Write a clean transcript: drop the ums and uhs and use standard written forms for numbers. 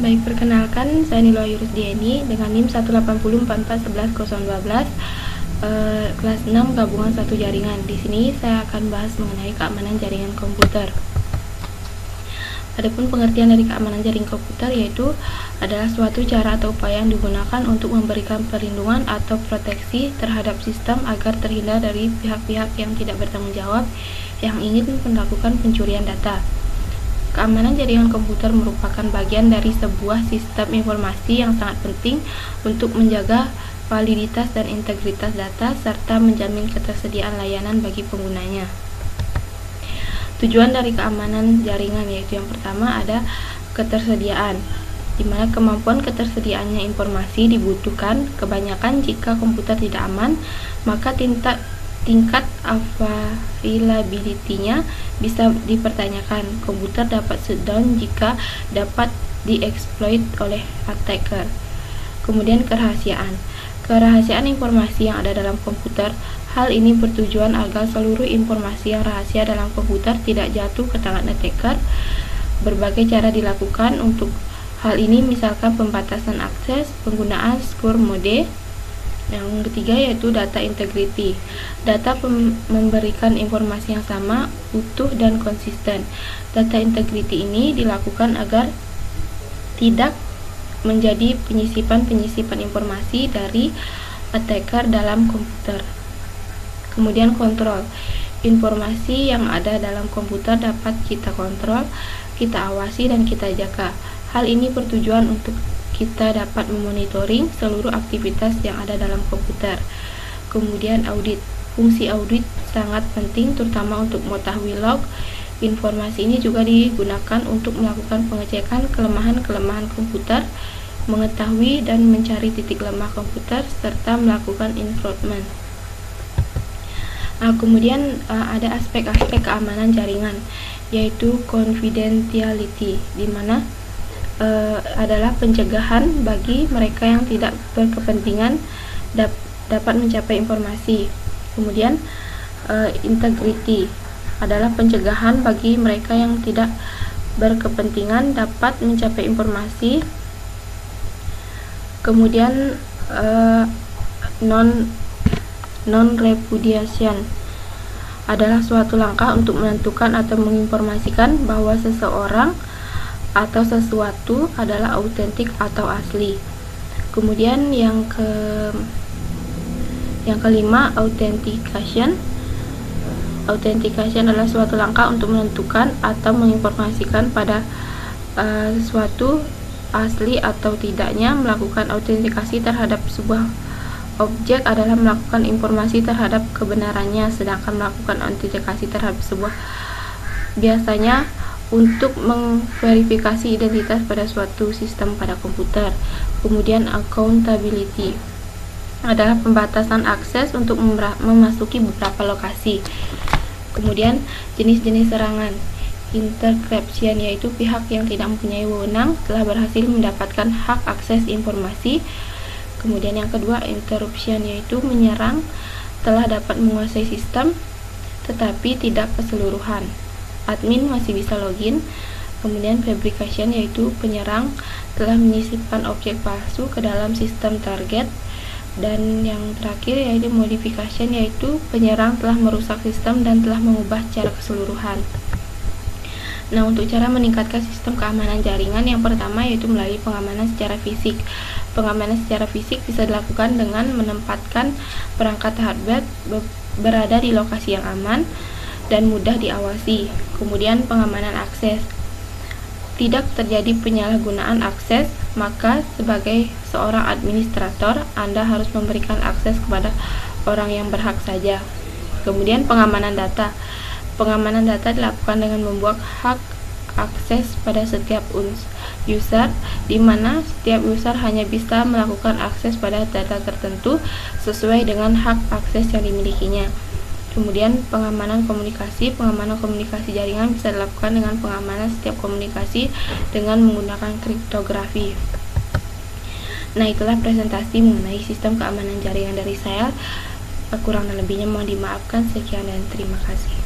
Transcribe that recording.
Baik, perkenalkan, saya Nilo Yurusdiani dengan NIM 18044111012, kelas 6 gabungan 1 jaringan. Di sini saya akan bahas mengenai keamanan jaringan komputer. Adapun pengertian dari keamanan jaringan komputer yaitu adalah suatu cara atau upaya yang digunakan untuk memberikan perlindungan atau proteksi terhadap sistem agar terhindar dari pihak-pihak yang tidak bertanggung jawab yang ingin melakukan pencurian data. Keamanan jaringan komputer merupakan bagian dari sebuah sistem informasi yang sangat penting untuk menjaga validitas dan integritas data serta menjamin ketersediaan layanan bagi penggunanya. Tujuan dari keamanan jaringan yaitu yang pertama ada ketersediaan, di mana kemampuan ketersediaannya informasi dibutuhkan kebanyakan jika komputer tidak aman, maka tingkat availability-nya bisa dipertanyakan. Komputer dapat shutdown jika dapat dieksploit oleh attacker. Kemudian kerahasiaan. Kerahasiaan informasi yang ada dalam komputer. Hal ini bertujuan agar seluruh informasi yang rahasia dalam komputer tidak jatuh ke tangan attacker. Berbagai cara dilakukan untuk hal ini, misalkan pembatasan akses, penggunaan secure mode. Yang ketiga yaitu data integrity. Data memberikan informasi yang sama, utuh, dan konsisten. Data integrity ini dilakukan agar tidak menjadi penyisipan informasi dari attacker dalam komputer. Kemudian kontrol. Informasi yang ada dalam komputer dapat kita kontrol, kita awasi, dan kita jaga. Hal ini bertujuan untuk kita dapat memonitoring seluruh aktivitas yang ada dalam komputer. Kemudian audit. Fungsi audit sangat penting terutama untuk mengetahui log. Informasi ini juga digunakan untuk melakukan pengecekan kelemahan-kelemahan komputer, mengetahui dan mencari titik lemah komputer, serta melakukan improvement. Kemudian ada aspek-aspek keamanan jaringan, yaitu confidentiality, di mana adalah pencegahan bagi mereka yang tidak berkepentingan dapat mencapai informasi. Kemudian integrity adalah pencegahan bagi mereka yang tidak berkepentingan dapat mencapai informasi. Kemudian non-repudiation adalah suatu langkah untuk menentukan atau menginformasikan bahwa seseorang atau sesuatu adalah autentik atau asli. Kemudian yang kelima, authentication. Authentication adalah suatu langkah untuk menentukan atau menginformasikan pada sesuatu asli atau tidaknya. Melakukan autentikasi terhadap sebuah objek adalah melakukan informasi terhadap kebenarannya, sedangkan melakukan autentikasi terhadap sebuah biasanya untuk memverifikasi identitas pada suatu sistem pada komputer. Kemudian accountability adalah pembatasan akses untuk memasuki beberapa lokasi. Kemudian jenis-jenis serangan. Interception yaitu pihak yang tidak mempunyai wewenang telah berhasil mendapatkan hak akses informasi. Kemudian yang kedua, interruption yaitu menyerang telah dapat menguasai sistem tetapi tidak keseluruhan. Admin masih bisa login. Kemudian fabrication yaitu penyerang telah menyisipkan objek palsu ke dalam sistem target. Dan yang terakhir yaitu modification yaitu penyerang telah merusak sistem dan telah mengubah secara keseluruhan. Nah, untuk cara meningkatkan sistem keamanan jaringan, yang pertama yaitu melalui pengamanan secara fisik. Pengamanan secara fisik bisa dilakukan dengan menempatkan perangkat hardware berada di lokasi yang aman dan mudah diawasi. Kemudian pengamanan akses. Tidak terjadi penyalahgunaan akses, maka sebagai seorang administrator, Anda harus memberikan akses kepada orang yang berhak saja. Kemudian pengamanan data. Pengamanan data dilakukan dengan membuat hak akses pada setiap user, di mana setiap user hanya bisa melakukan akses pada data tertentu sesuai dengan hak akses yang dimilikinya. Kemudian pengamanan komunikasi. Pengamanan komunikasi jaringan bisa dilakukan dengan pengamanan setiap komunikasi dengan menggunakan kriptografi. Nah, itulah presentasi mengenai sistem keamanan jaringan dari saya. Kurang dan lebihnya mohon dimaafkan. Sekian dan terima kasih.